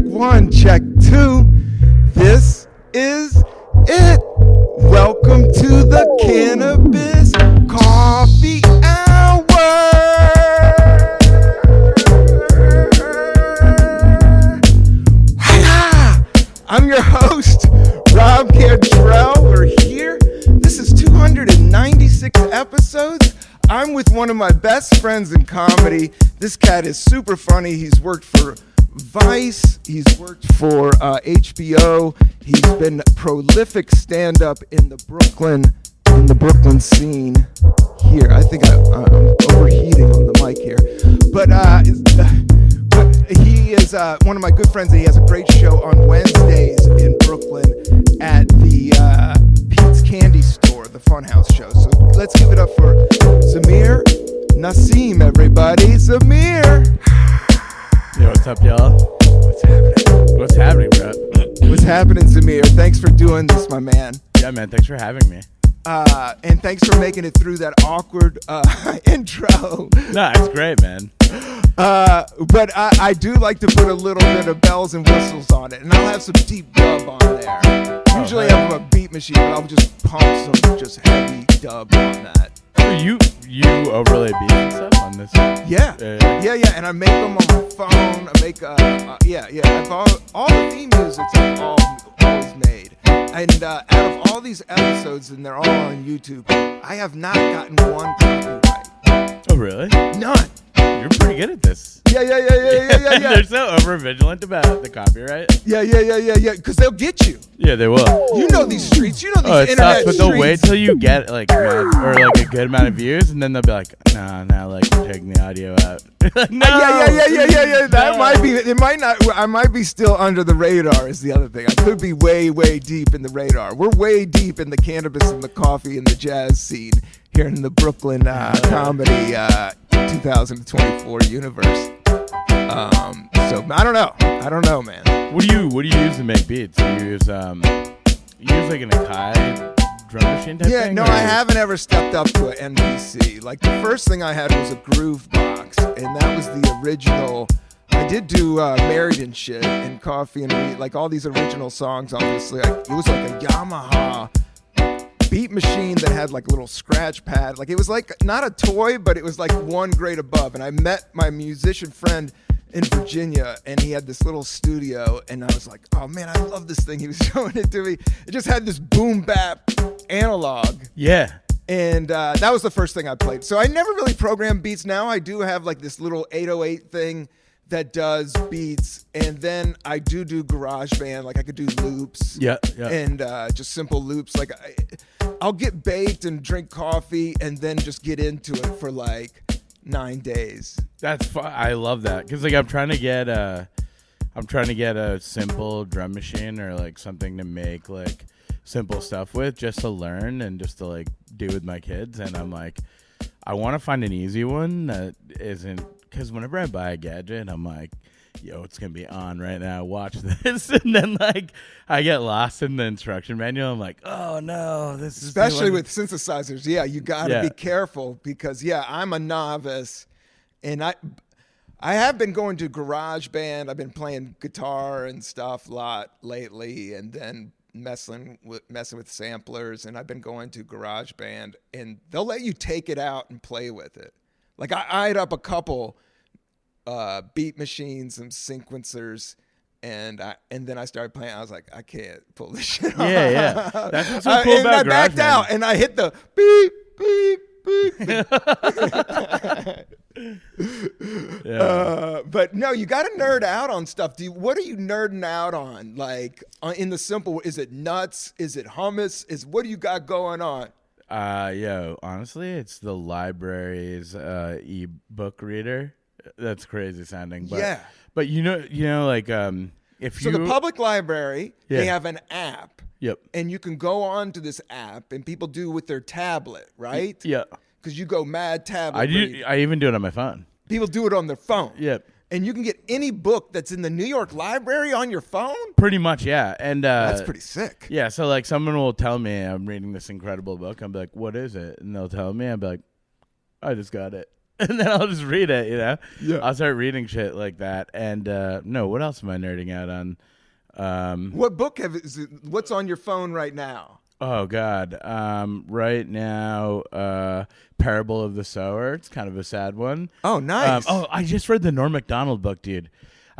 1, check 2. This is it. Welcome to the Cannabis Coffee Hour. I'm your host, Rob Cantrell. We're here. This is 296 episodes. I'm with one of my best friends in comedy. This cat is super funny. He's worked for Vice. He's worked for HBO. He's been prolific stand-up in the Brooklyn scene here. I think I'm overheating on the mic here, but he is one of my good friends, and he has a great show on Wednesdays in Brooklyn at the Pete's Candy Store, the Funhouse show. So let's give it up for Sameer Naseem, everybody. Sameer. Yo, what's up, y'all? What's happening? What's happening, bro? What's happening, Sameer? Thanks for doing this, my man. Yeah, man. Thanks for having me. And thanks for making it through that awkward intro. No, it's great, man. But I do like to put a little bit of bells and whistles on it, and I'll have some deep dub on there. Usually I have a beat machine, but I'll just pump some just heavy dub on that. You overlay beats and stuff on this? Yeah. And I make them on my phone. I make I've all the theme musics I've always made. And out of all these episodes, and they're all on YouTube, I have not gotten one copyright. Oh, really? None. You're pretty good at this. Yeah. They're so over-vigilant about the copyright. Yeah. Because they'll get you. Yeah, they will. You know these streets. You know these internet but streets. they'll wait till you get like a good amount of views, and then they'll be like, nah, like we're taking the audio out. No. Yeah. That might be. It might not. I might be still under the radar. Is the other thing. I could be way deep in the radar. We're way deep in the cannabis and the coffee and the jazz scene here in the Brooklyn comedy 2024 universe. So I don't know, man. What do you use to make beats? Do you use like an Akai drum machine type thing? No, I haven't ever stepped up to an MPC. Like the first thing I had was a groove box, and that was the original. I did do Married and Shit and Coffee and Weed, like all these original songs. Obviously, it was like a Yamaha beat machine that had like a little scratch pad. Like it was like not a toy, but it was like one grade above. And I met my musician friend in Virginia, and he had this little studio, and I was like, oh man, I love this thing. He was showing it to me. It just had this boom bap analog. Yeah. And that was the first thing I played. So I never really programmed beats. Now I do have like this little 808 thing that does beats, and then I do GarageBand. Like I could do loops. Yeah. And just simple loops. Like I'll get baked and drink coffee and then just get into it for like 9 days. That's fun. I love that because like I'm trying to get a simple drum machine or like something to make like simple stuff with, just to learn and just to like do with my kids. And I'm like, I want to find an easy one that isn't, because whenever I buy a gadget, I'm like, yo, it's gonna be on right now. Watch this, and then like I get lost in the instruction manual. I'm like, oh no, this is especially with synthesizers. Yeah, you gotta be careful because I'm a novice, and I have been going to GarageBand. I've been playing guitar and stuff a lot lately, and then messing with samplers. And I've been going to GarageBand, and they'll let you take it out and play with it. Like I eyed up a couple beat machines, some sequencers, and then I started playing. I was like, I can't pull this shit off. Yeah. That's what's so cool and about I backed GarageBand. out, and I hit the beep, beep, beep. But no, you got to nerd out on stuff. What are you nerding out on? Like in the simple, is it nuts? Is it hummus? What do you got going on? Honestly, it's the library's e-book reader. That's crazy sounding, but but you know, like if so you the public library, they have an app. Yep. And you can go on to this app, and people do with their tablet, right? Yeah. Because you go mad tablet. I even do it on my phone. People do it on their phone. Yep. And you can get any book that's in the New York Library on your phone? Pretty much, yeah. And that's pretty sick. Yeah, so like someone will tell me I'm reading this incredible book. I'm like, what is it? And they'll tell me. I'm like, I just got it. and then I'll just read it. Yeah. I'll start reading shit like that. And no, what else am I nerding out on? What book what's on your phone right now? Oh God. Right now, Parable of the Sower. It's kind of a sad one. Oh, nice. I just read the Norm Macdonald book, dude.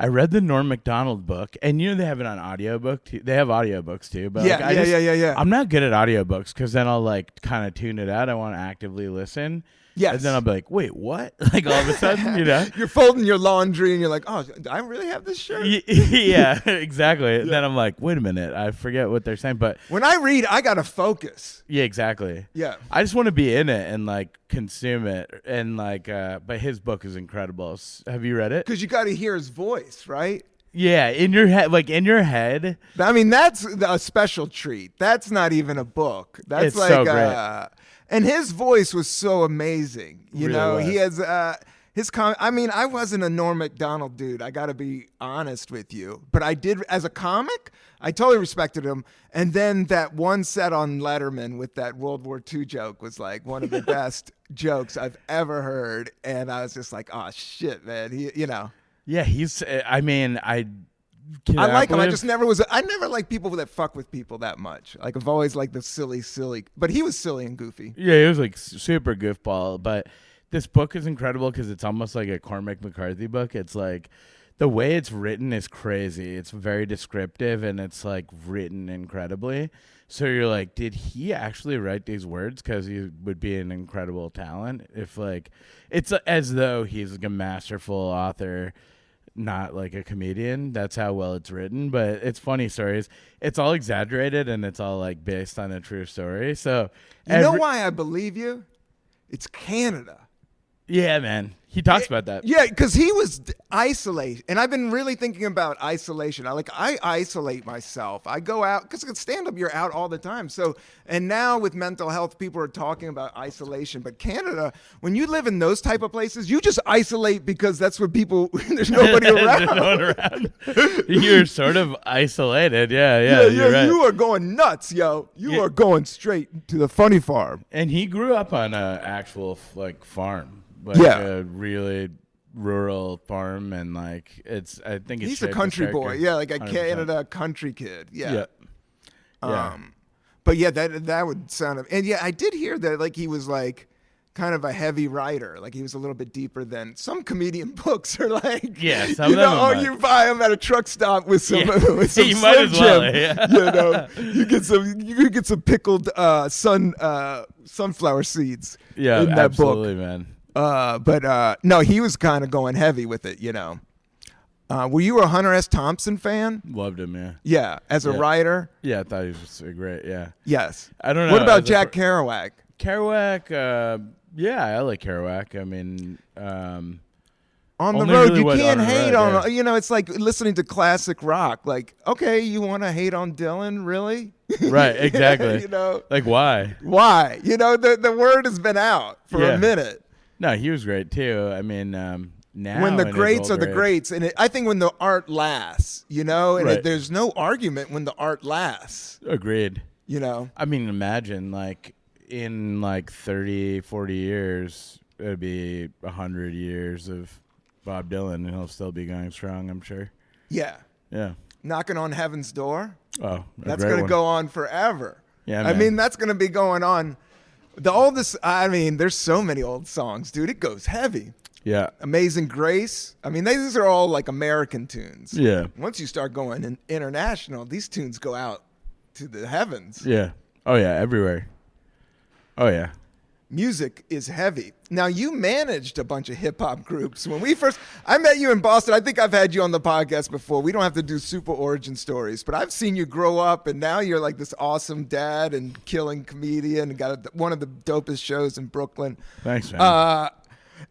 I read the Norm Macdonald book, and they have it on audiobook too. They have audiobooks too, but yeah. I'm not good at audiobooks because then I'll like kind of tune it out. I want to actively listen. Yes. And then I'll be like, wait, what? Like all of a sudden, You're folding your laundry and you're like, oh, do I really have this shirt? Yeah, exactly. Yeah. Then I'm like, wait a minute, I forget what they're saying. But when I read, I got to focus. Yeah, exactly. Yeah. I just want to be in it and like consume it. And like, but his book is incredible. Have you read it? Because you got to hear his voice, right? Yeah, in your head, like in your head. I mean, that's a special treat. That's not even a book. That's it's like so great. And his voice was so amazing. You know, was. he has I mean, I wasn't a Norm Macdonald dude. I got to be honest with you. But I did, as a comic, I totally respected him. And then that one set on Letterman with that World War II joke was like one of the best jokes I've ever heard. And I was just like, oh, shit, man. Yeah, I mean, I like him. I never liked people that fuck with people that much. Like, I've always liked the silly, but he was silly and goofy. Yeah, he was like super goofball. But this book is incredible because it's almost like a Cormac McCarthy book. It's like the way it's written is crazy. It's very descriptive and it's like written incredibly. So you're like, did he actually write these words? Because he would be an incredible talent. If like, it's as though he's like a masterful author, not like a comedian. That's how well it's written. But it's funny stories. It's all exaggerated and it's all like based on a true story. So you know why I believe you? It's Canada. Yeah, man. He talks about that. Yeah, because he was isolated. And I've been really thinking about isolation. I isolate myself. I go out, because stand-up, you're out all the time. So, and now with mental health, people are talking about isolation. But Canada, when you live in those type of places, you just isolate because that's what people, there's nobody around. There's no one around. You're sort of isolated. Yeah, you're right. You are going nuts, yo. You are going straight to the funny farm. And he grew up on an actual like farm. Like a really rural farm, and like I think he's a country boy. Yeah, like a 100%. Canada country kid. Yeah. But yeah, that would sound. And yeah, I did hear that like he was like kind of a heavy writer. Like he was a little bit deeper than some comedian books are like. Yeah, some of them. You buy them at a truck stop with some. Yeah. With some you might as well. Yeah. You get some pickled sunflower seeds. Yeah, in that absolutely, book. Man. But no, he was kind of going heavy with it, Were you a Hunter S. Thompson fan? Loved him, yeah. Yeah, as a writer? Yeah, I thought he was great, yeah. Yes. I don't know. What about Jack Kerouac? Kerouac, yeah, I like Kerouac. I mean, on the road, you can't hate on, it's like listening to classic rock. Like, okay, you want to hate on Dylan, really? Right, exactly. Like, why? Why? The word has been out for a minute. No, he was great too. I mean, now when the greats are the greats, and I think when the art lasts, and there's no argument when the art lasts. Agreed. I mean, imagine like in like 30, 40 years, it'd be 100 years of Bob Dylan, and he'll still be going strong, I'm sure. Yeah. Yeah. Knocking on Heaven's Door. Oh, that's going to go on forever. Yeah, man. I mean, that's going to be going on. The oldest, there's so many old songs, dude. It goes heavy. Yeah. Amazing Grace. I mean, these are all like American tunes. Yeah. Once you start going international, these tunes go out to the heavens. Yeah. Oh, yeah. Everywhere. Oh, yeah. Music is heavy. Now, you managed a bunch of hip-hop groups. When I met you in Boston. I think I've had you on the podcast before. We don't have to do super origin stories, but I've seen you grow up, and now you're like this awesome dad and killing comedian and got one of the dopest shows in Brooklyn. Thanks, man.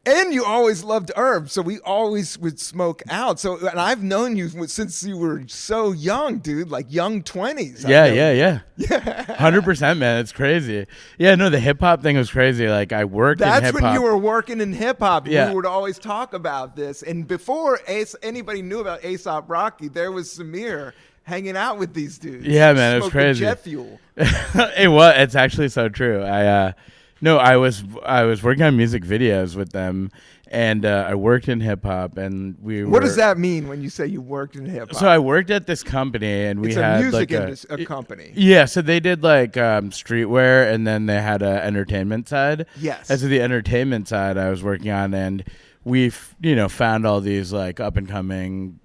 And you always loved herbs, so we always would smoke out. And I've known you since you were so young, dude, like young 20s. Yeah. 100%, man. It's crazy. Yeah, no, the hip hop thing was crazy. Like I worked in hip hop. That's when you were working in hip hop. Yeah. We would always talk about this. And before anybody knew about A$AP Rocky, there was Sameer hanging out with these dudes. Yeah, man, it was crazy. Jet fuel. It's actually so true. No, I was working on music videos with them, and I worked in hip hop, and we were. What does that mean when you say you worked in hip hop? So I worked at this company, and we it's had a music like a company. Yeah, so they did like streetwear, and then they had a entertainment side. Yes. And so the entertainment side I was working on, and we found all these like up and coming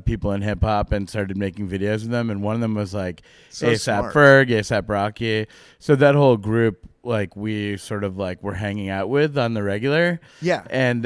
people in hip hop and started making videos of them, and one of them was like So ASAP smart. Ferg, ASAP Rocky. So that whole group, like we sort of like were hanging out with on the regular. Yeah. And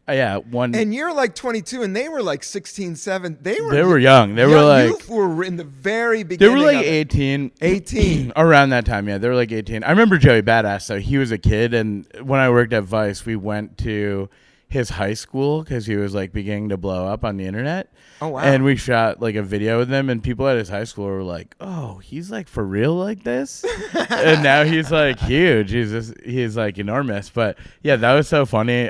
And you're like 22, and they were like 16, 7. They were young. They were like you were in the very they beginning. were like of it. 18. 18. Around that time, yeah. They were like 18. I remember Joey Badass, though. He was a kid, and when I worked at Vice, we went to his high school because he was like beginning to blow up on the internet. Oh, wow. And we shot like a video with him, and people at his high school were like, "Oh, he's like for real like this," and now he's like huge. He's like enormous. But yeah, that was so funny.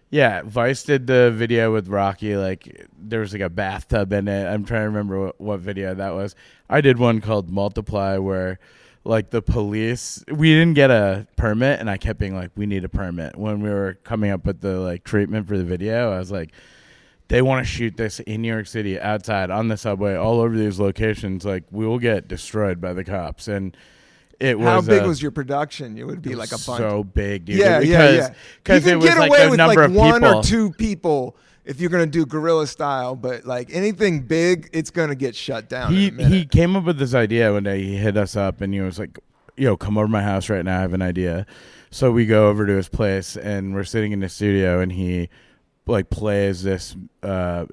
Yeah, Vice did the video with Rocky. Like there was like a bathtub in it. I'm trying to remember what video that was. I did one called Multiply where like the police, we didn't get a permit, and I kept being like, we need a permit. When we were coming up with the like treatment for the video, I was like, they want to shoot this in New York City, outside, on the subway, all over these locations. Like we will get destroyed by the cops. And it was How big was your production? It would be like a bunch. So big, dude. Yeah. Because You it can was get like away the with number like of one people. or two people if you're gonna do guerrilla style, but like anything big, it's gonna get shut down. in a minute. He came up with this idea one day. He hit us up, and he was like, "Yo, come over to my house right now. I have an idea." So we go over to his place, and we're sitting in the studio, and he like plays this.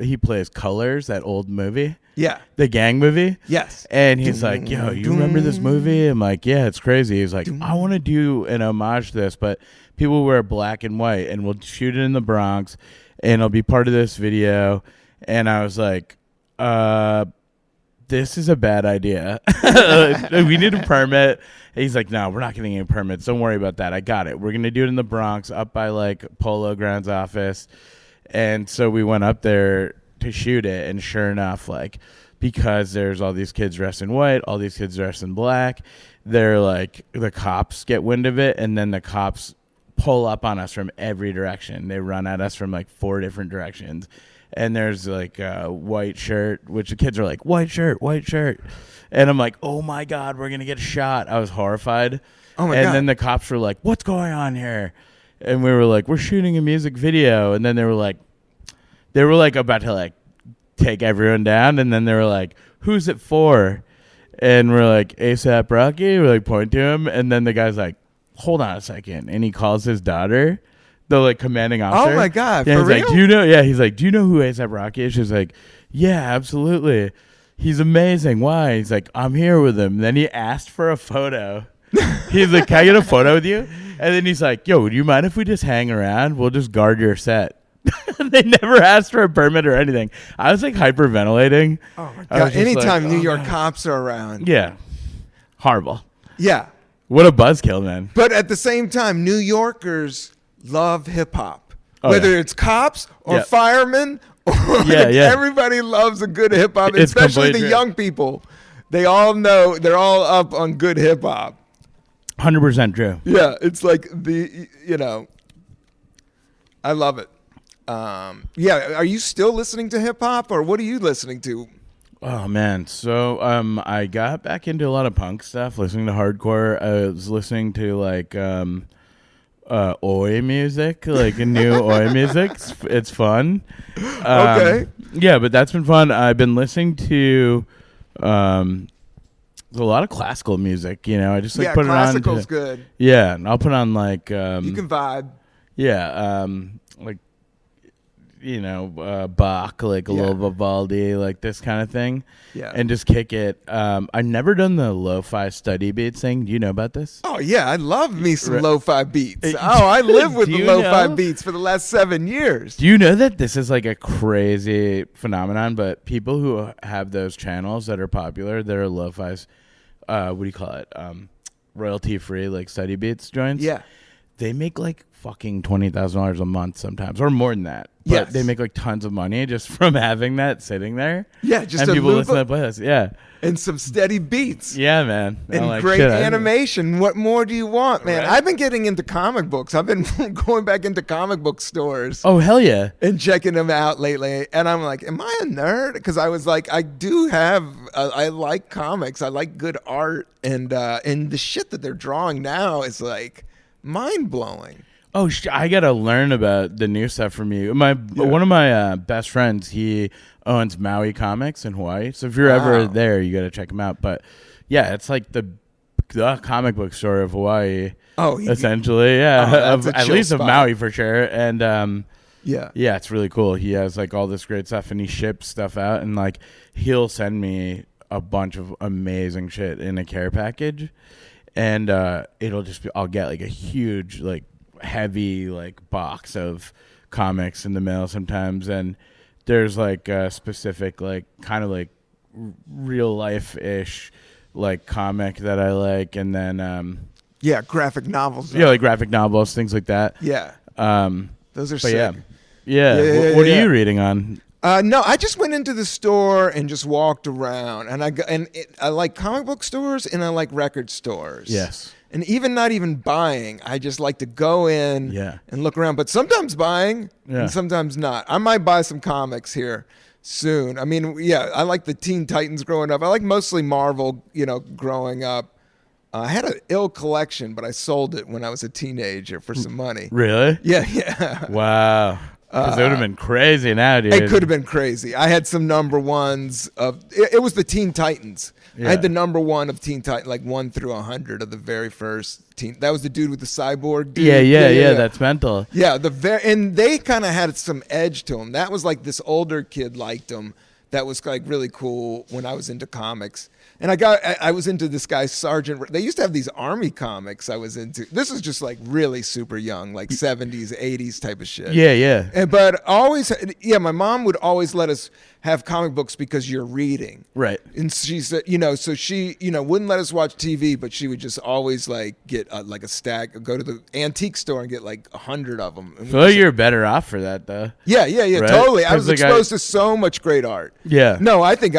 He plays Colors, that old movie. Yeah. The gang movie. Yes. And he's like, "Yo, you remember this movie?" I'm like, "Yeah, it's crazy." He's like, "I want to do an homage to this, but people wear black and white, and we'll shoot it in the Bronx, and it'll be part of this video." And I was like, this is a bad idea. We need a permit. And he's like, "No, we're not getting any permits. Don't worry about that. I got it. We're going to do it in the Bronx, up by like Polo Grounds office." And so we went up there to shoot it, and sure enough, like, because there's all these kids dressed in white, all these kids dressed in black, they're like, the cops get wind of it, and then the cops pull up on us from every direction. They run at us from like 4 different directions, and there's like a white shirt, which the kids are like, white shirt, and I'm like, oh my god, we're gonna get shot. I was horrified. Oh my and god. then the cops were like, what's going on here? And we were like, we're shooting a music video. And then they were like about to like take everyone down. And then they were like, who's it for? And we're like, ASAP Rocky. We're like, point to him. And then the guy's like, hold on a second. And he calls his daughter, the like commanding officer. Oh my god. Yeah, For he's real? like, do you know? Yeah, he's like, do you know who ASAP Rocky is? She's like, yeah, absolutely. He's amazing. Why? He's like, I'm here with him. Then he asked for a photo. He's like, can I get a photo with you? And then he's like, yo, do you mind if we just hang around? We'll just guard your set. They never asked for a permit or anything. I was like hyperventilating. Oh my I god. was just Anytime like, New oh, York God. cops are around. Yeah. Horrible. Yeah. What a buzzkill, man. But at the same time, New Yorkers love hip hop. Oh, Whether yeah. it's cops or Yeah. firemen or Yeah, like, yeah. everybody loves a good hip hop, It's especially the completely true. young people. They all know, they're all up on good hip hop. 100% true. Yeah, it's like I love it. Yeah, are you still listening to hip hop, or what are you listening to? Oh man, so I got back into a lot of punk stuff, listening to hardcore. I was listening to like oi music, like new oi music. It's fun. Okay. Yeah, but that's been fun. I've been listening to a lot of classical music. You know, I just like Yeah, put it on. classical's good. Yeah, and I'll put on like You can vibe. yeah, like Bach, like a Yeah. little Vivaldi, like this kind of thing. Yeah. And just kick it. I've never done the lo-fi study beats thing. Do you know about this? Oh yeah, I love me some Right. lo-fi beats. Hey, Oh, I live with do the you lo-fi know? beats for the last 7 years. Do you know that this is like a crazy phenomenon, but people who have those channels that are popular, that are lo-fi's, what do you call it? Royalty-free, like study beats joints. Yeah. They make like fucking $20,000 a month sometimes, or more than that. But Yes. they make like tons of money just from having that sitting there. Yeah, just and a people loop listen to that playlist. Yeah, and some steady beats. yeah, man. And I'm like, great shit, animation. What more do you want, man? Right? I've been getting into comic books. I've been going back into comic book stores Oh hell yeah! and checking them out lately. And I'm like, am I a nerd? Because I was like, I do have, I like comics. I like good art. And the shit that they're drawing now is like mind blowing. Oh, I gotta learn about the new stuff from you. One of my best friends, he owns Maui Comics in Hawaii. So if you're ever there, you gotta check him out. But yeah, it's like the comic book store of Hawaii. Oh, essentially, yeah, at least of Maui for sure. And yeah, it's really cool. He has like all this great stuff, and he ships stuff out, and like he'll send me a bunch of amazing shit in a care package, and it'll just be, I'll get like a huge like heavy like box of comics in the mail sometimes, and there's like a specific like kind of like real life ish like comic that I like, and then graphic novels. Like graphic novels, things like that. Those are sick. Yeah. What are you reading on? No, I just went into the store and just walked around, and I like comic book stores and I like record stores. Yes. And even not even buying, I just like to go in and look around. But sometimes buying and sometimes not. I might buy some comics here soon. I mean, I like the Teen Titans growing up. I like mostly Marvel, growing up. I had an ill collection, but I sold it when I was a teenager for some money. Really? Yeah. Wow. Because it would have been crazy now, dude. It could have been crazy. I had some number ones of it was the Teen Titans. Yeah. I had the number one of Teen Titans, like 1 through 100 of the very first Teen. That was the dude with the cyborg dude. Yeah. That's mental. Yeah, and they kind of had some edge to them. That was like this older kid liked them. That was like really cool when I was into comics. And I was into this guy, Sergeant. They used to have these army comics I was into. This is just like really super young, like 70s, 80s type of shit. Yeah. But always, my mom would always let us have comic books because you're reading. Right. And she said, so she, wouldn't let us watch TV, but she would just always like get like a stack, go to the antique store and get like 100 of them. I feel like you're better off for that though. Yeah, right? Totally. I was exposed to so much great art. Yeah. No, I think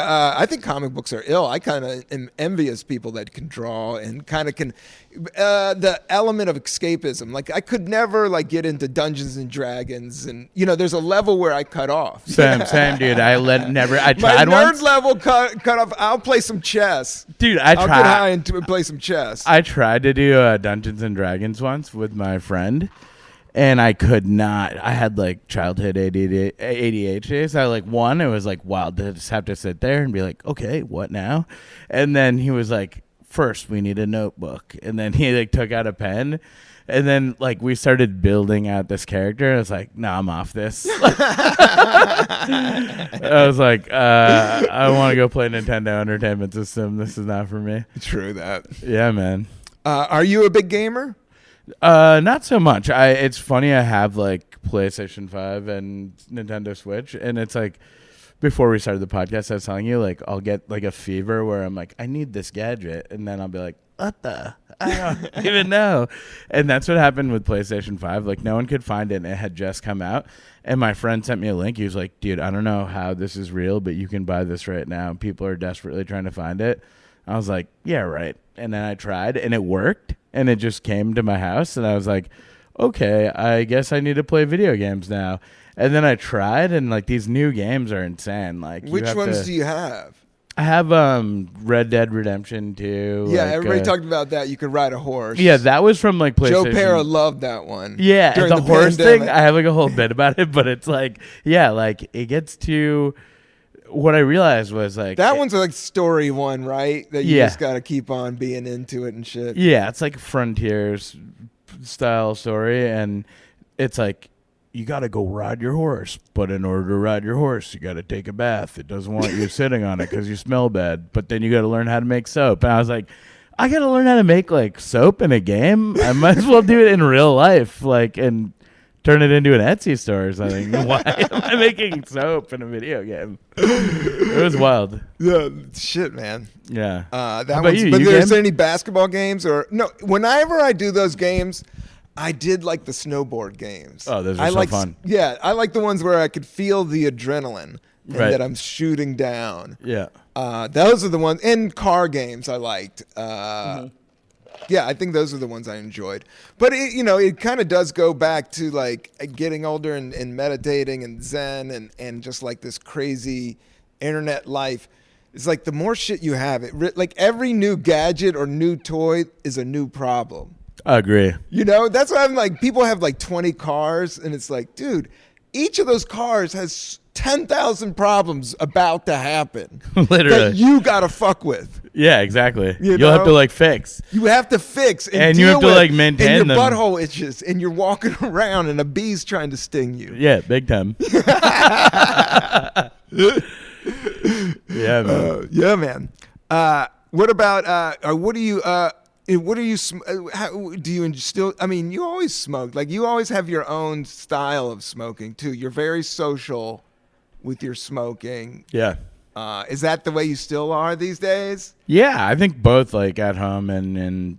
comic books are ill. I kind of am envious people that can draw and kind of can, the element of escapism. Like I could never like get into Dungeons and Dragons, and there's a level where I cut off. Same, dude. I tried my nerd once. level cut off. I'll play some chess, dude. I'll get high and play some chess. I tried to do Dungeons and Dragons once with my friend, and I could not. I had like childhood ADHD. So it was like wild to just have to sit there and be like, okay, what now? And then he was like, first we need a notebook, and then he like took out a pen, and then like we started building out this character. I was like, no, I'm off this. I was like, I want to go play Nintendo Entertainment System. This is not for me. True that. Yeah, man. Are you a big gamer? Not so much. It's funny, I have like PlayStation 5 and Nintendo Switch, and it's like before we started the podcast I was telling you, like I'll get like a fever where I'm like, I need this gadget, and then I'll be like, what the? I don't even know. And that's what happened with PlayStation 5. Like no one could find it, and it had just come out, and my friend sent me a link. He was like, dude, I don't know how this is real, but you can buy this right now. People are desperately trying to find it. I was like, yeah, right. And then I tried, and it worked, and it just came to my house, and I was like, okay, I guess I need to play video games now. And then I tried, and like these new games are insane. Like, which ones do you have? I have Red Dead Redemption 2. Yeah, like, everybody talked about that. You could ride a horse. Yeah, that was from like PlayStation. Joe Pera loved that one. Yeah, the horse thing. I have like a whole bit about it, but it's like, like it gets to. What I realized was like that one's like story one, right? That you just got to keep on being into it and shit. Yeah, it's like Frontiers style story, and it's like you got to go ride your horse, but in order to ride your horse, you got to take a bath. It doesn't want you sitting on it because you smell bad. But then you got to learn how to make soap. And I was like, I got to learn how to make like soap in a game. I might as well do it in real life, like and turn it into an Etsy store or something. Why am I making soap in a video game? It was wild. Yeah, shit, man. Yeah. That one's, but there's any basketball games or no? Whenever I do those games, I did like the snowboard games. Oh, those are so fun. Yeah, I like the ones where I could feel the adrenaline and Right. that I'm shooting down. Yeah. Those are the ones. And car games I liked. Mm-hmm. Yeah, I think those are the ones I enjoyed. But it kind of does go back to like getting older and meditating and Zen and just like this crazy internet life. It's like the more shit you have, like every new gadget or new toy is a new problem. I agree. That's why I'm like, people have like 20 cars, and it's like, dude, each of those cars has 10,000 problems about to happen. Literally. That you gotta fuck with. Yeah, exactly. You You'll have know? to like fix. You have to fix And deal you have to with, like maintain and your them. butthole itches, and you're walking around, and a bee's trying to sting you. Yeah, big time. Yeah, man. Yeah, man. What about? What do you? How, do you still? I mean, you always smoke. Like you always have your own style of smoking too. You're very social with your smoking. Yeah. Is that the way you still are these days? Yeah, I think both like at home and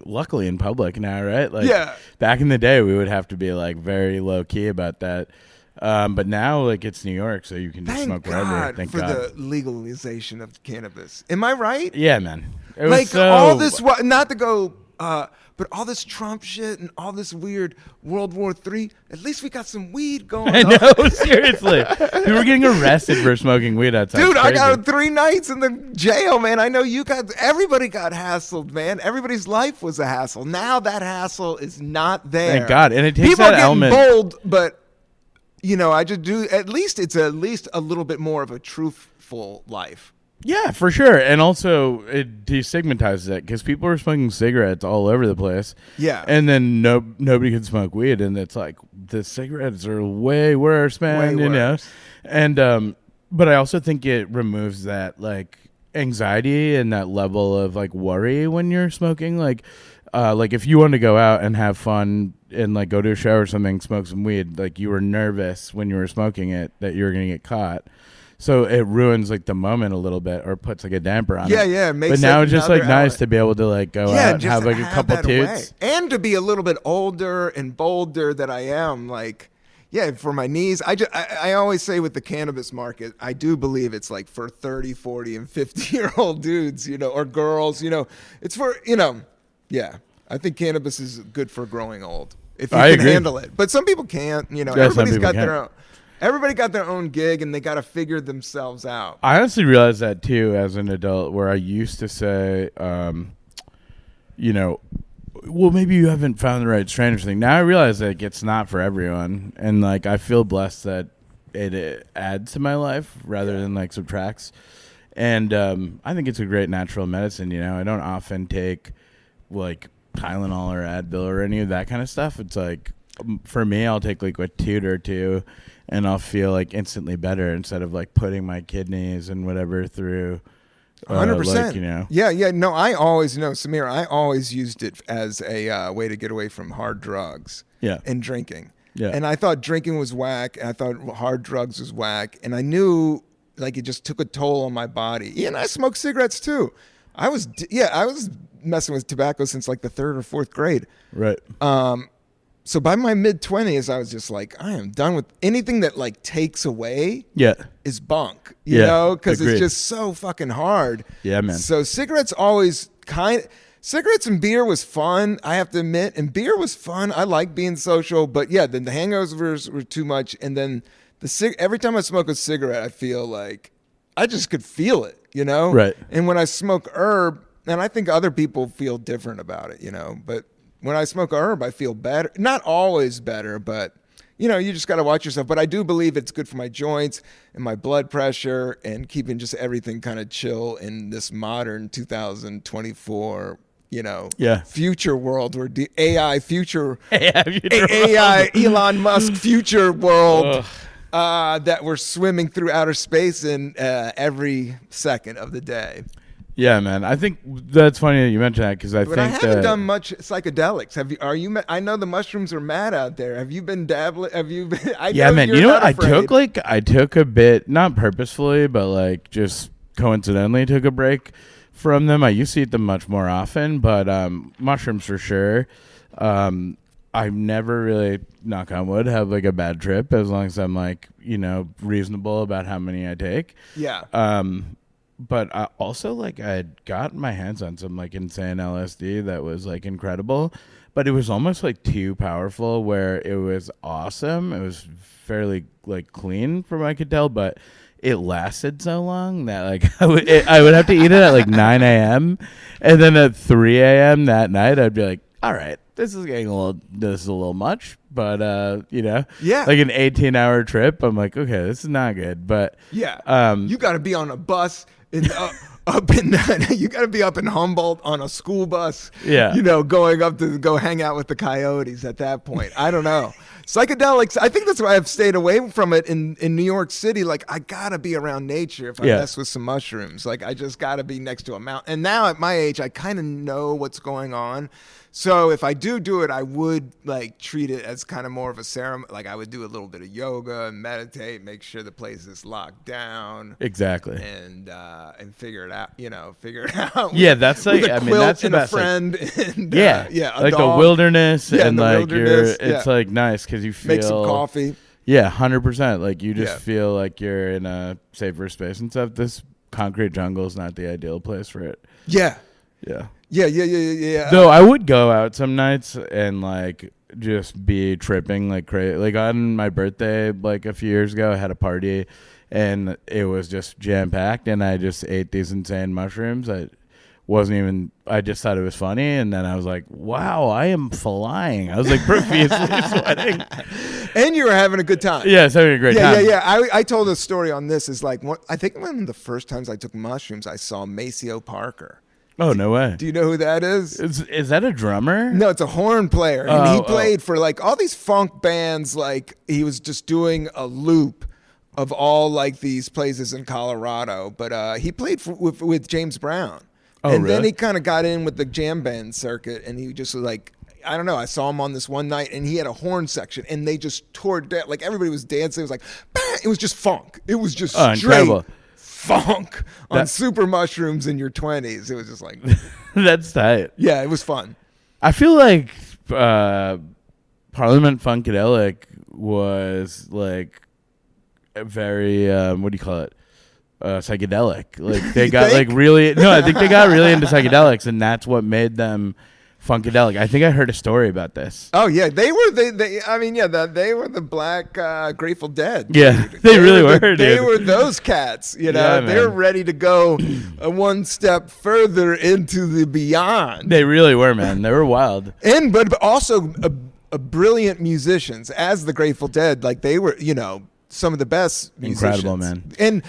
luckily in public now, right? Like Yeah. back in the day we would have to be like very low key about that. But now like it's New York, so you can just Thank smoke God wherever. Thank for God. the legalization of cannabis. Am I right? Yeah, man. It was Like so, all this, not to go, but all this Trump shit and all this weird World War III. At least we got some weed going I on. know, seriously. People were getting arrested for smoking weed outside. Dude, I Crazy. got 3 nights in the jail, man. I know everybody got hassled, man. Everybody's life was a hassle. Now that hassle is not there. Thank God. And it takes People that are getting element. bold, but I just do. It's at least a little bit more of a truthful life. Yeah, for sure. And also, it destigmatizes it because people are smoking cigarettes all over the place. Yeah. And then nobody can smoke weed. And it's like, the cigarettes are way worse, man. Way you know? worse. And, but I also think it removes that, like, anxiety and that level of, like, worry when you're smoking. Like if you want to go out and have fun and, like, go to a show or something, smoke some weed, like, you were nervous when you were smoking it that you were going to get caught. So it ruins like the moment a little bit, or puts like a damper on it. Yeah, it makes But now it it's just like another nice element. to be able to like go out and just have like a couple that away. toots. And to be a little bit older and bolder that I am, like, yeah, for my knees. I always say with the cannabis market, I do believe it's like for 30, 40, and 50-year-old dudes, or girls, it's for, yeah. I think cannabis is good for growing old if you I can agree. handle it. But some people can't, some everybody's people got can't. their own. Everybody got their own gig, and they got to figure themselves out. I honestly realized that too as an adult, where I used to say, well, maybe you haven't found the right strain or something. Now I realize that it's not for everyone, and like I feel blessed that it adds to my life rather than like subtracts. And I think it's a great natural medicine. I don't often take like Tylenol or Advil or any of that kind of stuff. It's like for me, I'll take like a toot or two, and I'll feel like instantly better instead of like putting my kidneys and whatever through. 100%. Yeah. No, I always Sameer. I always used it as a way to get away from hard drugs. Yeah. And drinking. Yeah. And I thought drinking was whack. And I thought hard drugs was whack. And I knew like it just took a toll on my body. Yeah, and I smoked cigarettes too. I was messing with tobacco since like the 3rd or 4th grade. Right. So by my mid-20s, I was just like, I am done with anything that like takes away. Yeah. Is bunk, Yeah, because agreed. it's just so fucking hard. Yeah, man. So cigarettes cigarettes and beer was fun, I have to admit, and beer was fun. I like being social, but yeah, then the hangovers were too much, and then every time I smoke a cigarette, I feel like I just could feel it, Right. And when I smoke herb, and I think other people feel different about it, but when I smoke herb, I feel better. Not always better, but you just got to watch yourself. But I do believe it's good for my joints and my blood pressure and keeping just everything kind of chill in this modern 2024, future world where the AI future, AI Elon Musk future world that we're swimming through outer space in every second of the day. Yeah, man. I think that's funny that you mentioned that because I But think I haven't done much psychedelics. Have you? Are you? I know the mushrooms are mad out there. Have you been dabbling? Have you been? Yeah, man. You know what? Afraid. I took a bit, not purposefully, but like just coincidentally took a break from them. I used to eat them much more often, but mushrooms for sure. I've never really, knock on wood, have like a bad trip as long as I'm like, reasonable about how many I take. Yeah. But I also like I had got my hands on some like insane LSD that was like incredible, but it was almost like too powerful where it was awesome. It was fairly like clean from what I could tell, but it lasted so long that like I would have to eat it at like 9 a.m. and then at 3 a.m. that night I'd be like, all right, this is a little much, but Yeah. like an 18-hour trip, I'm like, okay, this is not good, but Yeah. You got to be on a bus up in you got to be up in Humboldt on a school bus. Yeah. Going up to go hang out with the coyotes at that point. I don't know. Psychedelics, I think that's why I've stayed away from it in New York City. Like, I got to be around nature if I mess with some mushrooms. Like, I just got to be next to a mountain. And now at my age, I kind of know what's going on. So if I do it, I would like treat it as kind of more of a ceremony. Like, I would do a little bit of yoga and meditate, make sure the place is locked down. Exactly. And figure it out. Figure it out. Yeah, that's like, with a I mean, quilt that's the and a best. friend. Like, And, yeah, a like dog. the wilderness, Yeah, and the like wilderness, it's like nice because you feel Make some coffee. Yeah, 100%. Like you just Yeah. feel like you're in a safer space and stuff. This concrete jungle is not the ideal place for it. Yeah. Yeah. Yeah. Though I would go out some nights and like just be tripping like crazy. Like on my birthday, like a few years ago, I had a party and it was just jam packed, and I just ate these insane mushrooms. I just thought it was funny, and then I was like, wow, I am flying. I was like profusely sweating. And you were having a good time. Yeah, it's having a great time. Yeah. I told a story on this. Is like I think one of the first times I took mushrooms, I saw Maceo Parker. Oh, no way. Do you know who that is? Is that a drummer? No, it's a horn player. And he played for like all these funk bands. Like he was just doing a loop of all like these places in Colorado. But he played with James Brown. Oh, and really? then he kind of got in with the jam band circuit, and he just was like, I don't know. I saw him on this one night, and he had a horn section, and they just tore it down. Like everybody was dancing. It was like, bang! It was just funk. It was just straight incredible. funk on super mushrooms in your 20s. It was just like, that's tight. yeah, it was fun. I feel like Parliament Funkadelic was like a very what do you call it? Psychedelic. Like they got like really I think they got really into psychedelics, and that's what made them funkadelic. I think I heard a story about this. Oh yeah, they were they were the Black Grateful Dead. Yeah, dude. they really were. They Dude. were those cats. Yeah, they're man. ready to go one step further into the beyond. They really were, man. They were wild. And but also a brilliant musicians as the Grateful Dead. Like they were, some of the best musicians. Incredible, man. And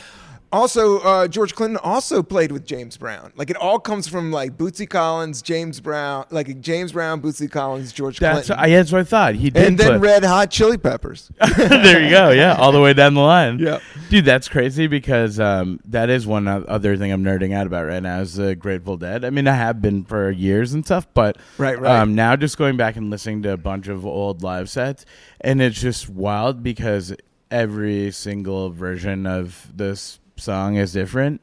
also, George Clinton also played with James Brown. Like it all comes from like Bootsy Collins, James Brown, Bootsy Collins, George That's Clinton. that's what I thought. He did. And then Red Hot Chili Peppers. There you go. Yeah, all the way down the line. Yeah. Dude, that's crazy because that is one other thing I'm nerding out about right now is the Grateful Dead. I mean, I have been for years and stuff, but Right. now just going back and listening to a bunch of old live sets, and it's just wild because every single version of this song is different.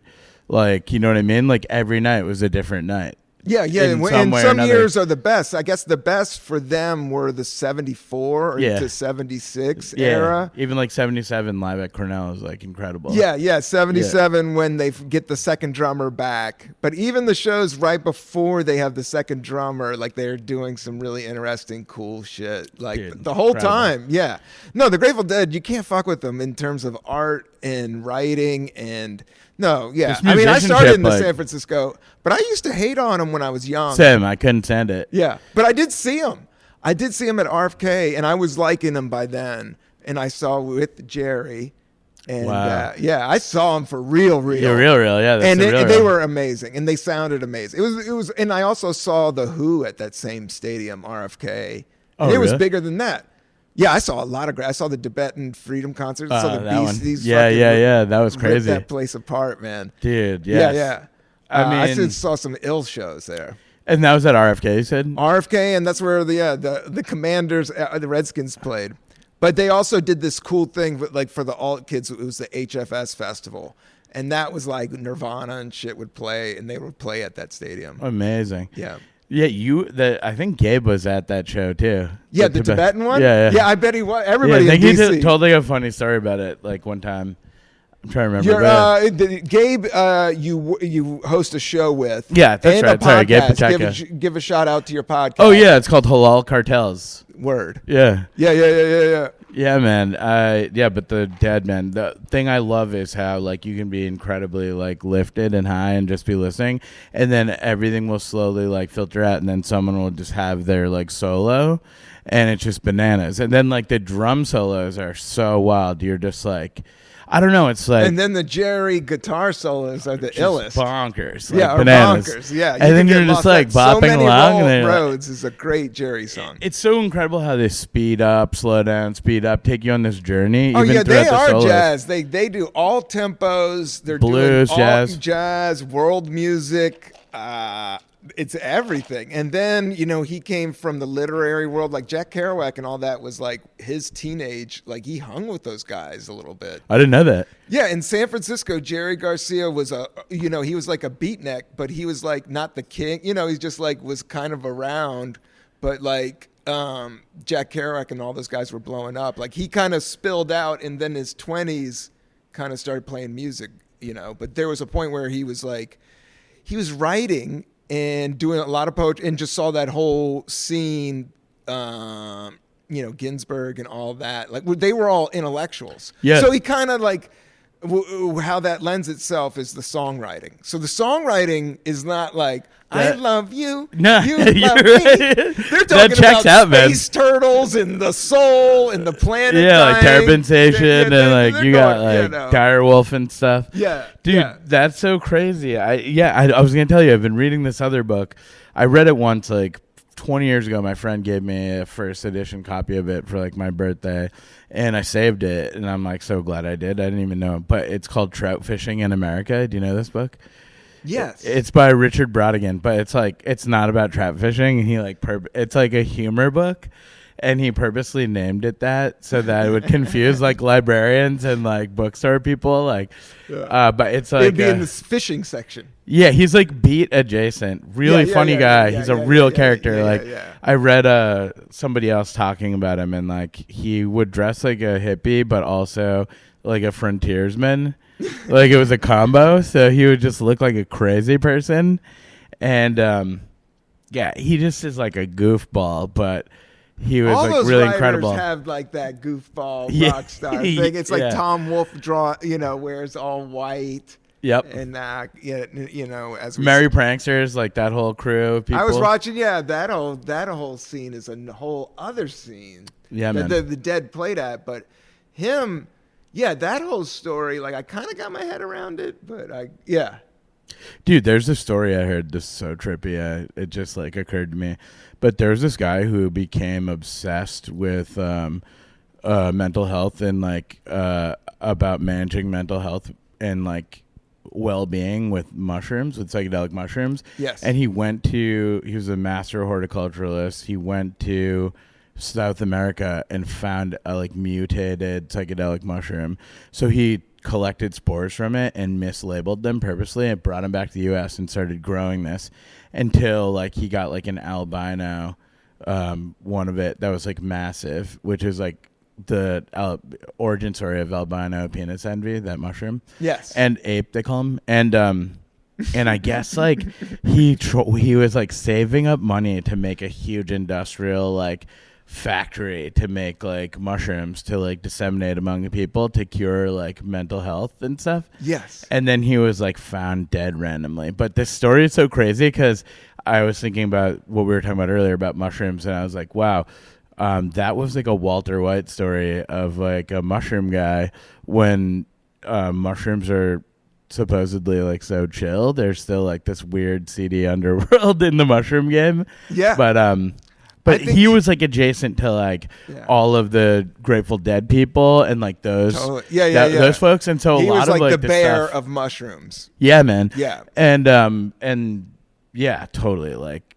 Like, you know what I mean? Like every night was a different night. Yeah. In And way or some another. years are the best. I guess the best for them were the 74 Yeah. to 76 Yeah. era. Even like 77 live at Cornell is like incredible. Yeah, 77 when they get the second drummer back. But even the shows right before they have the second drummer, like they're doing some really interesting, cool shit. Like Dude, the whole incredible. time. Yeah. No, the Grateful Dead, you can't fuck with them in terms of art and writing and no, yeah. Just I mean, I started in the musicianship, San Francisco, but I used to hate on them when I was young. Same. I couldn't stand it. Yeah, but I did see him. I did see him at RFK, and I was liking him by then. And I saw with Jerry, and Wow. I saw him for real. Yeah, real. Yeah, that's And the real. they were amazing, and they sounded amazing. It was, and I also saw the Who at that same stadium, RFK. And Oh, it was really? bigger than that. Yeah, I saw a lot of. I saw the Tibetan Freedom concert. I saw the that one. Beasties. Yeah, fucking yeah. That was ripped crazy. that place apart, man. Dude, yes. Yeah. I I mean- just saw some ill shows there. And that was at RFK, you said? RFK, and that's where the Commanders, the Redskins played. But they also did this cool thing, like for the alt kids. It was the HFS festival, and that was like Nirvana and shit would play, and they would play at that stadium. Amazing. Yeah. Yeah, I think Gabe was at that show too. Yeah, the Tibetan one? Yeah. Yeah, I bet he was. Everybody I think in DC. he told like a funny story about it like one time. I'm trying to remember. Gabe, you host a show with. Yeah, that's right. Sorry, Gabe Pacheco. Give a shout out to your podcast. Oh yeah, it's called Halal Cartels. Word. Yeah. Yeah. Yeah, man. But the dead man. The thing I love is how like you can be incredibly like lifted and high and just be listening, and then everything will slowly like filter out, and then someone will just have their like solo, and it's just bananas. And then like the drum solos are so wild. You're just like, I don't know. It's like, and then the Jerry guitar solos are the illest. Bonkers. Like yeah, bananas. Bonkers. Yeah. And then you're just like bopping along. And Roads is a great Jerry song. It's so incredible how they speed up, slow down, speed up, take you on this journey. Oh, even yeah, they are solos. jazz. They do all tempos. They're blues, doing all jazz, world music. It's everything. And then, he came from the literary world, like Jack Kerouac and all that was like his teenage, like he hung with those guys a little bit. I didn't know that. Yeah, in San Francisco, Jerry Garcia was he was like a beatnik, but he was like not the king. He's just like was kind of around, but like Jack Kerouac and all those guys were blowing up. Like he kind of spilled out, and then his 20s kind of started playing music, But there was a point where he was writing and doing a lot of poetry, and just saw that whole scene, Ginsberg and all that. Like they were all intellectuals. Yeah. So he kind of like how that lends itself is the songwriting. So the songwriting is not like I love you, no, you love me. They're talking checks about out, space turtles and the soul and the planet. Yeah, like dying. Terrapin Station and like you got like Dire Wolf and stuff. Yeah, dude, that's so crazy. I was gonna tell you, I've been reading this other book. I read it once like 20 years ago. My friend gave me a first edition copy of it for like my birthday, and I saved it, and I'm like so glad I did. I didn't even know, but it's called Trout Fishing in America. Do you know this book? Yes. It's by Richard Brodigan, but it's like it's not about trout fishing. He like it's like a humor book, and he purposely named it that so that it would confuse like librarians and like bookstore people. Like, but it's like it'd be in the fishing section. Yeah, he's like beat adjacent. Really funny guy. He's a real character. I read somebody else talking about him, and like he would dress like a hippie, but also like a frontiersman. Like it was a combo, so he would just look like a crazy person, and he just is like a goofball, but he was all like those really writers incredible. Have like that goofball rock star thing. It's like Tom Wolfe wears all white. Yep. And as we Merry Pranksters, like that whole crew of people. I was watching, that whole scene is a whole other scene. Yeah, that man. The Dead played at, but him. Yeah, that whole story, like I kind of got my head around it, but Dude, there's a story I heard. This is so trippy. It just like occurred to me. But there's this guy who became obsessed with mental health and like about managing mental health and like well-being with mushrooms, with psychedelic mushrooms. Yes. And he was a master horticulturalist. He went to South America and found a like mutated psychedelic mushroom. So he collected spores from it and mislabeled them purposely and brought them back to the US and started growing this until like he got like an albino one of it that was like massive, which is like the origin story of albino penis envy, that mushroom. Yes. And ape, they call him. And I guess like he was like saving up money to make a huge industrial like factory to make like mushrooms to like disseminate among the people to cure like mental health and stuff. Yes. And then he was like found dead randomly. But this story is so crazy because I was thinking about what we were talking about earlier about mushrooms, and I was like, wow, that was like a Walter White story of like a mushroom guy when mushrooms are supposedly like so chill. There's still like this weird seedy underworld in the mushroom game. Yeah. But he was like adjacent to like all of the Grateful Dead people and like those those folks, and so he a lot was of like the bear stuff, of mushrooms. Yeah, man. Yeah. And yeah, totally. Like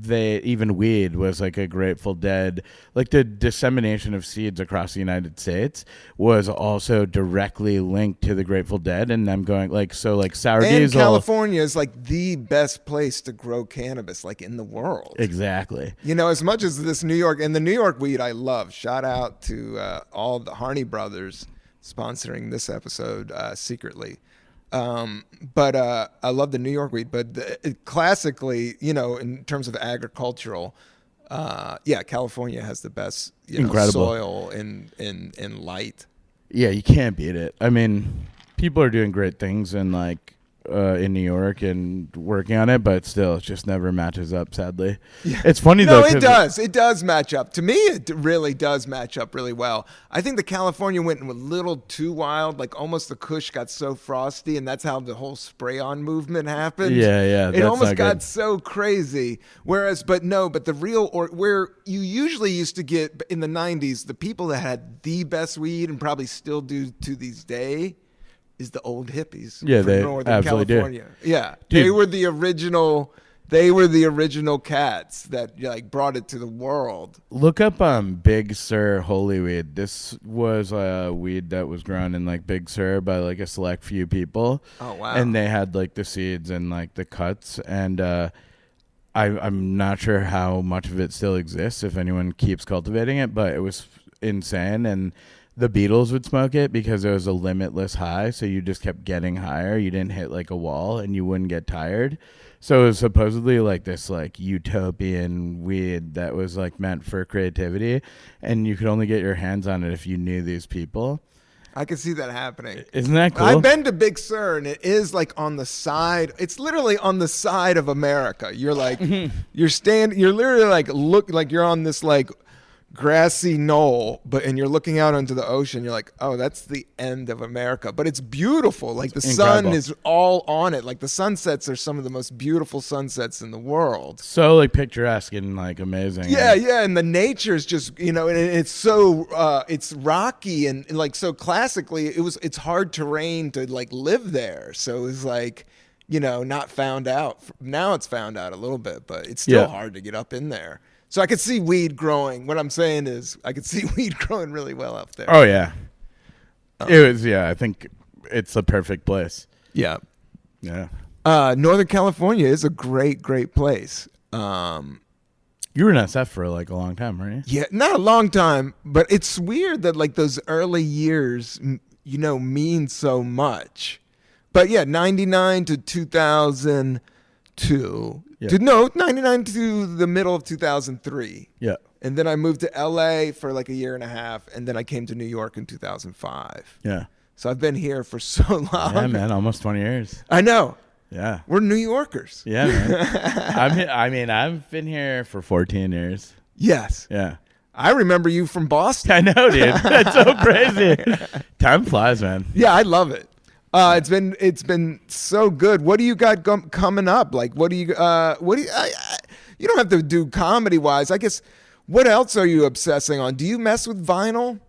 even weed was like a Grateful Dead, like the dissemination of seeds across the United States was also directly linked to the Grateful Dead, and them going like, so like sour And diesel. California is like the best place to grow cannabis, like in the world. Exactly. You know, as much as this New York, and the New York weed I love. Shout out to all the Harney brothers sponsoring this episode secretly. But I love the New York weed. But classically, you know, in terms of agricultural, California has the best Incredible soil and light. Yeah, you can't beat it. I mean, people are doing great things in New York and working on it, but still, it just never matches up, sadly. Yeah. It's funny, no, though. It does. It does match up. To me, it really does match up really well. I think the California went a little too wild, like almost the Kush got so frosty, and that's how the whole spray-on movement happened. Yeah. It almost got so crazy. Whereas, but the real, or where you usually used to get in the 90s, the people that had the best weed and probably still do to this day is the old hippies. Yeah, from they Northern absolutely California. do. Yeah, Dude. they were the original. They were the original cats that like brought it to the world. Look up Big Sur holy weed. This was a weed that was grown in like Big Sur by like a select few people. Oh wow! And they had like the seeds and like the cuts, and I'm not sure how much of it still exists if anyone keeps cultivating it, but it was insane. And the Beatles would smoke it because it was a limitless high, so you just kept getting higher. You didn't hit like a wall, and you wouldn't get tired. So it was supposedly like this like utopian weed that was like meant for creativity, and you could only get your hands on it if you knew these people. I can see that happening. Isn't that cool? I've been to Big Sur, and it is like on the side. It's literally on the side of America. You're like, you're literally like look like you're on this like grassy knoll, and you're looking out onto the ocean. You're like, oh, that's the end of America. But it's beautiful. Like the sun is all on it. Like the sunsets are some of the most beautiful sunsets in the world. So like picturesque and like amazing. Yeah. And the nature is just, and it's so it's rocky and like so classically it's hard terrain to like live there. So it's like, not found out. Now it's found out a little bit, but it's still hard to get up in there. So I could see weed growing. What I'm saying is I could see weed growing really well up there. Oh, yeah. It was, I think it's the perfect place. Yeah. Yeah. Northern California is a great, great place. You were in SF for like a long time, weren't you? Yeah, not a long time, but it's weird that like those early years, mean so much. But yeah, 99 to 2002. Yeah. 99 to the middle of 2003. Yeah. And then I moved to LA for like a year and a half, and then I came to New York in 2005. Yeah. So I've been here for so long. Yeah, man, almost 20 years. I know. Yeah. We're New Yorkers. Yeah, man. I've been here for 14 years. Yes. Yeah. I remember you from Boston. I know, dude. That's so crazy. Time flies, man. Yeah, I love it. It's been so good. What do you got coming up? Like, you don't have to do comedy wise. I guess, what else are you obsessing on? Do you mess with vinyl?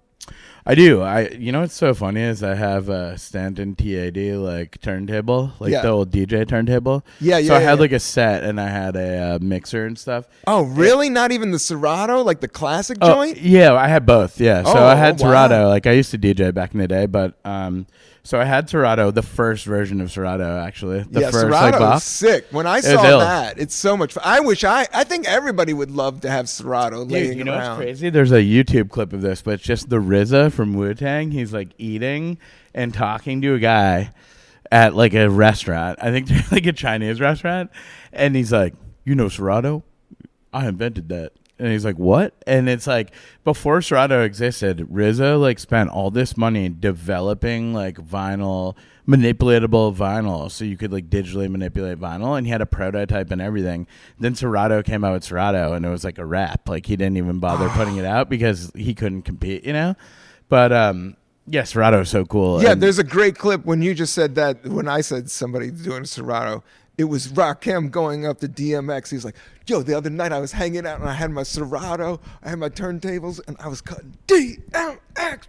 I do. What's so funny is I have a Stanton TAD like turntable, like the old DJ turntable. Yeah. So I had like a set and I had a mixer and stuff. Oh, really? Not even the Serato, like the classic joint? Yeah, I had both. Yeah. So Oh, I had wow. Serato. Like I used to DJ back in the day, but so I had Serato, the first version of Serato, actually. The first Serato like Bach. is sick. When I saw that, it's so much fun. I think everybody would love to have Serato laying Dude, you know what's around. crazy? There's a YouTube clip of this, but it's just the RZA from Wu-Tang. He's like eating and talking to a guy at like a restaurant. I think like a Chinese restaurant. And he's like, Serato? I invented that. And he's like, what? And it's like, before Serato existed, RZA like spent all this money developing like vinyl, manipulatable vinyl, so you could like digitally manipulate vinyl, and he had a prototype and everything. Then Serato came out with Serato, and it was like a wrap. Like he didn't even bother putting it out because he couldn't compete, But yeah, Serato is so cool. Yeah, And there's a great clip when you just said that. When I said somebody doing a Serato, it was Rakim going up to DMX. He's like, yo, the other night I was hanging out and I had my Serato, I had my turntables, and I was cutting DMX.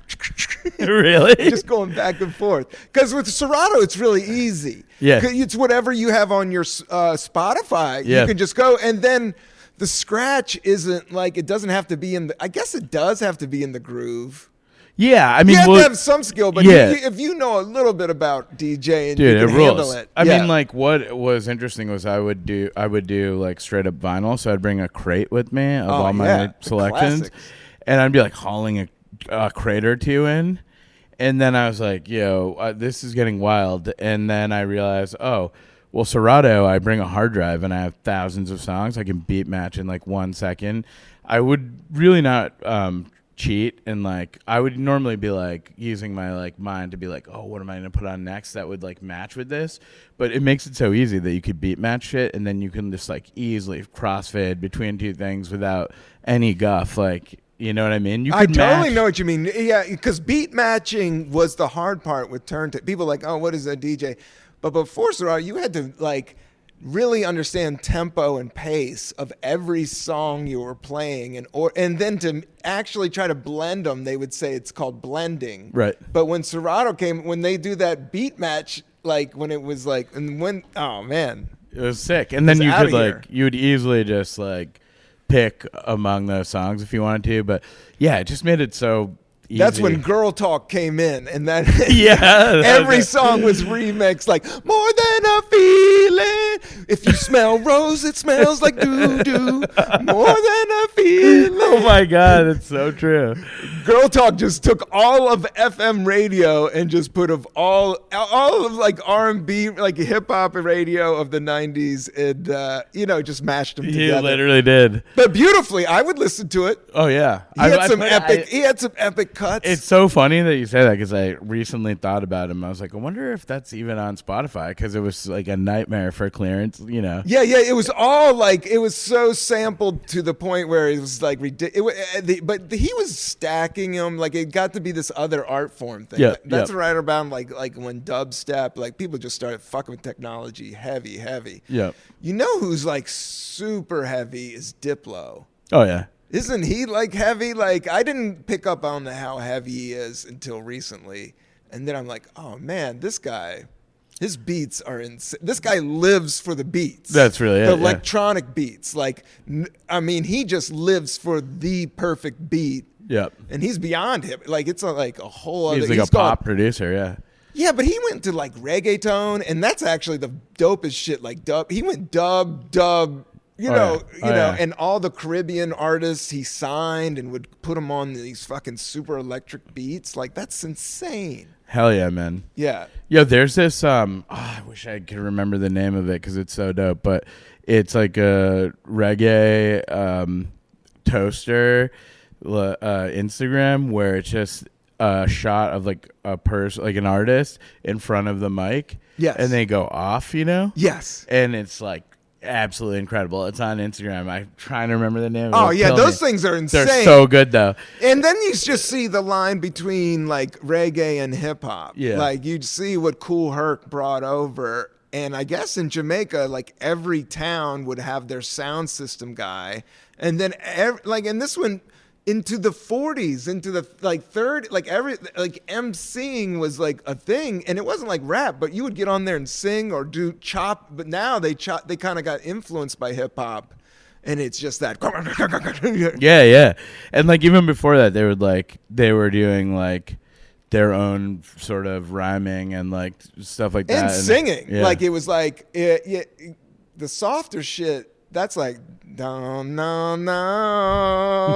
Really? Just going back and forth. Because with Serato, it's really easy. Yeah. It's whatever you have on your Spotify. Yeah. You can just go, and then the scratch isn't like, it doesn't have to be in the, I guess it does have to be in the groove. Yeah, I mean, You have to have some skill, but yeah. if you know a little bit about DJing, dude, you can it rules. handle it. I mean, like, what was interesting was I would do like straight up vinyl, so I'd bring a crate with me of all my selections, and I'd be like hauling a crate or two in, and then I was like, yo, this is getting wild, and then I realized, oh, well, Serato, I bring a hard drive, and I have thousands of songs I can beat match in like 1 second. I would really not cheat, and like I would normally be like using my like mind to be like, oh, what am I gonna put on next that would like match with this? But it makes it so easy that you could beat match it, and then you can just like easily crossfade between two things without any guff. Like, you know what I mean? I totally know what you mean. Yeah, because beat matching was the hard part with turntable. People are like, oh, what is a DJ? But before Serato, you had to like really understand tempo and pace of every song you were playing, and then to actually try to blend them, they would say it's called blending. Right. But when Serato came, when they do that beat match, like when it was like, and when, oh man, it was sick. And then you could like, you would easily just like pick among those songs if you wanted to. But yeah, it just made it so easy. That's when Girl Talk came in, and that every song was remixed, like more than a feeling. If you smell rose, it smells like doo doo. More than a feeling. Oh my God, it's so true. Girl Talk just took all of FM radio and just put of all of like R&B, like hip hop radio of the '90s, and just mashed them together. He literally did, but beautifully. I would listen to it. Oh yeah, He had some epic cuts. It's so funny that you say that, because I recently thought about him. I was like, I wonder if that's even on Spotify, because it was like a nightmare for clearance, you know? Yeah. It was all like, it was so sampled to the point where it was like ridiculous. But he was stacking them. Like, it got to be this other art form thing. That's right around like when dubstep, like people just started fucking with technology heavy. Yeah. You know who's like super heavy is Diplo. Oh yeah. Isn't he like heavy? Like, I didn't pick up on how heavy he is until recently. And then I'm like, oh man, this guy, his beats are insane. This guy lives for the beats. That's really it. The electronic beats. Like, I mean, he just lives for the perfect beat. Yep. And he's beyond him. Like, it's like a whole other. He's like a pop producer, yeah. Yeah, but he went to like reggaeton, and that's actually the dopest shit. Like dub. He went dub. You know, and all the Caribbean artists he signed and would put them on these fucking super electric beats. Like, that's insane. Hell yeah, man. Yeah. Yo, there's this, I wish I could remember the name of it because it's so dope, but it's like a reggae toaster Instagram where it's just a shot of like a person, like an artist in front of the mic. Yes. And they go off, you know? Yes. And it's like absolutely incredible. It's on Instagram. I'm trying to remember the name. Oh yeah, those things are insane. They're so good though. And then you just see the line between like reggae and hip hop. Yeah. Like, you'd see what Kool Herc brought over. And I guess in Jamaica, like every town would have their sound system guy. And then and this one into the 40s, into the like third, like emceeing was like a thing, and it wasn't like rap, but you would get on there and sing or do chop. But now they kind of got influenced by hip hop, and it's just that. Yeah, and like even before that, they were doing like their own sort of rhyming and like stuff like that, and singing. Like it was like the softer shit. That's like. No,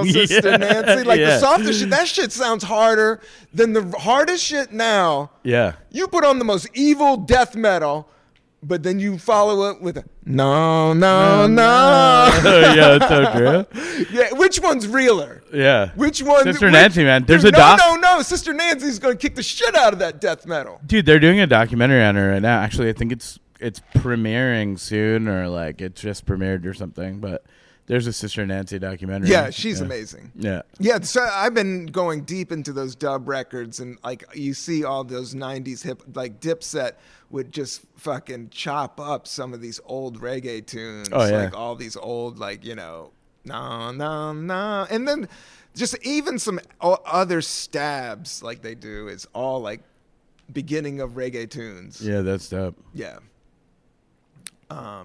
Sister Nancy. Like the softer shit, that shit sounds harder than the hardest shit now. Yeah. You put on the most evil death metal, but then you follow it with a no. Yeah, that's so true. Yeah, which one's realer? Yeah. Which one? Sister Nancy, man. There's No. Sister Nancy's going to kick the shit out of that death metal. Dude, they're doing a documentary on her right now. Actually, I think it's premiering soon, or like it just premiered or something, but there's a Sister Nancy documentary. Yeah, she's amazing. Yeah. So I've been going deep into those dub records, and like you see all those 90s hip, like Dipset would just fucking chop up some of these old reggae tunes. Oh, yeah. Like all these old, like, no. And then just even some other stabs like they do is all like beginning of reggae tunes. Yeah, that's dope. Yeah.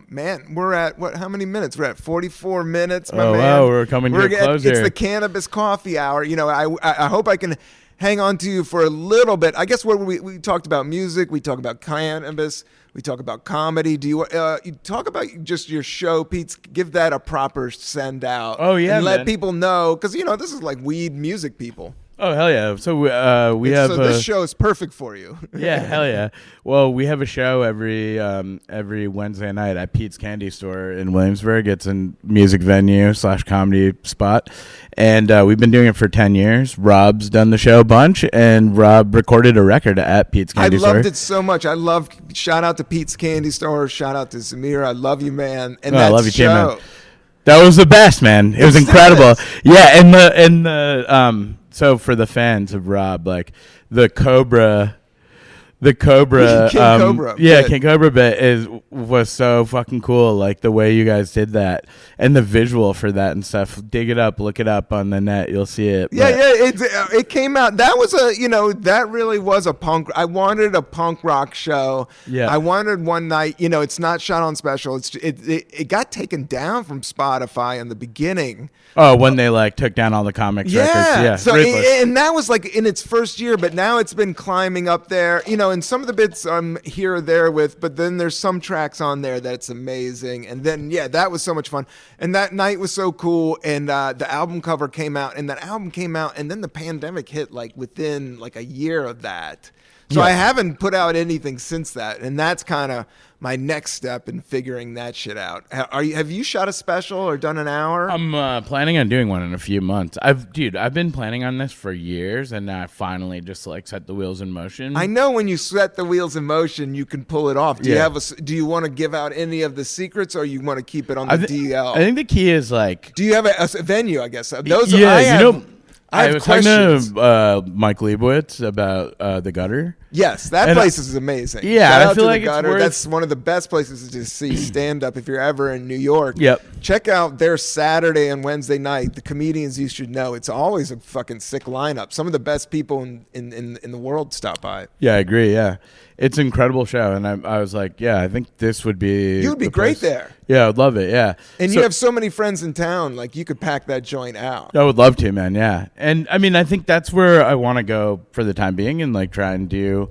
Man, we're at what? How many minutes? We're at 44 minutes, my Oh, man. wow, we're coming to a close It's here. the cannabis coffee hour. You know, I hope I can hang on to you for a little bit. I guess what we talked about music, we talk about cannabis, we talk about comedy. Do you talk about just your show, Pete? Give that a proper send out. Oh, yeah, and let man. people know, because this is like weed music people. Oh, hell yeah. So we have... So this show is perfect for you. Yeah, hell yeah. Well, we have a show every Wednesday night at Pete's Candy Store in Williamsburg. It's a music venue / comedy spot. And we've been doing it for 10 years. Rob's done the show a bunch, and Rob recorded a record at Pete's Candy Store. I loved it so much. Shout out to Pete's Candy Store. Shout out to Sameer. I love you, man. And I love you too, man. show. That was the best, man. It was incredible. Yeah, and the so for the fans of Rob, like the Cobra King Cobra bit. King Cobra bit was so fucking cool. Like the way you guys did that and the visual for that and stuff. Dig it up, look it up on the net. You'll see it. Yeah, it came out. That was that really was a punk. I wanted a punk rock show. Yeah. I wanted one night. It's not shot on special. It got taken down from Spotify in the beginning. Oh, when they like took down all the comics records. Yeah. So ruthless. and that was like in its first year, but now it's been climbing up there. And some of the bits I'm here or there with, but then there's some tracks on there that's amazing. And then that was so much fun. And that night was so cool. And the album cover came out, and then the pandemic hit like within like a year of that. So I haven't put out anything since that, and that's kind of my next step in figuring that shit out. Have you shot a special or done an hour? I'm planning on doing one in a few months. I've been planning on this for years, and now I finally just like set the wheels in motion. I know when you set the wheels in motion, you can pull it off. Do you want to give out any of the secrets, or you want to keep it on the DL? I think the key is like. Do you have a venue? I guess I was questions. talking to Mike Leibowitz about the Gutter. Yes, that place is amazing. Yeah, Shout I out feel to like the Gutter. it's worth... That's one of the best places to see stand up if you're ever in New York. Yep. Check out their Saturday and Wednesday night. The comedians you should know. It's always a fucking sick lineup. Some of the best people in the world stop by. Yeah, I agree. Yeah, it's an incredible show, and I was like, yeah, I think this would be. You'd be great there. Yeah, I'd love it. Yeah, and you have so many friends in town. Like you could pack that joint out. I would love to, man. Yeah, and I mean, I think that's where I want to go for the time being, and like try and do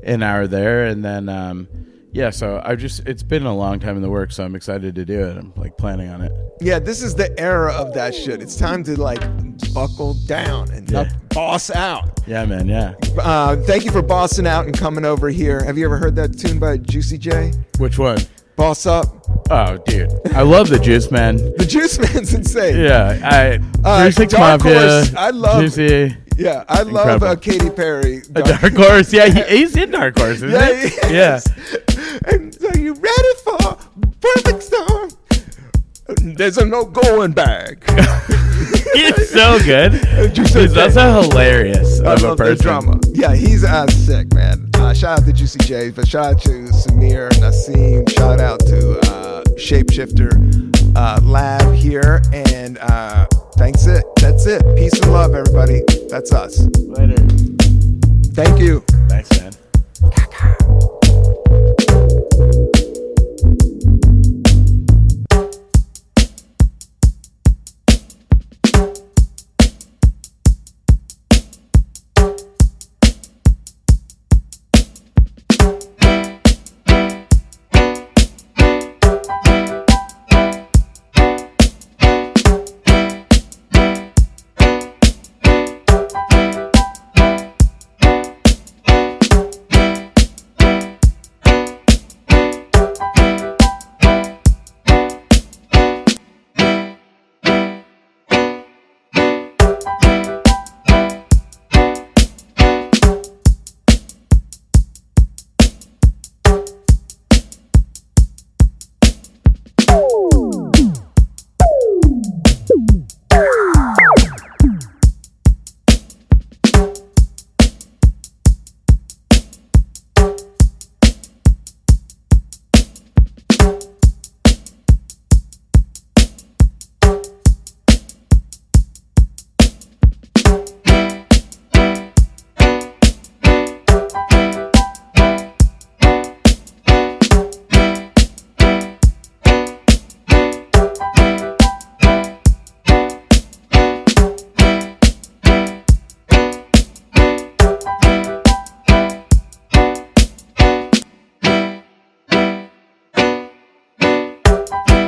an hour there, and then so it's been a long time in the works, so I'm excited to do it. I'm like planning on it. Yeah, this is the era of that shit. It's time to like buckle down and boss out. Yeah, man. Yeah. Thank you for bossing out and coming over here. Have you ever heard that tune by Juicy J? Which one? Boss Up. Oh, dude, I love the Juice Man. The Juice Man's insane. Yeah, 36 Dark Mafia. Horse, I love Juicy. Yeah, I love Katy Perry. Dark Horse. Yeah, he's in Dark Horse, isn't he? Yeah. And so you ready for perfect storm? There's no going back. He's so good. He's also hilarious I of love a person. the drama. Yeah, he's sick, man. Shout out to Juicy J, but shout out to Sameer Naseem. Shout out to Shapeshifter Lab here, and that's it. Peace and love, everybody. That's us. Later. Thank you. Thanks, man. Peace.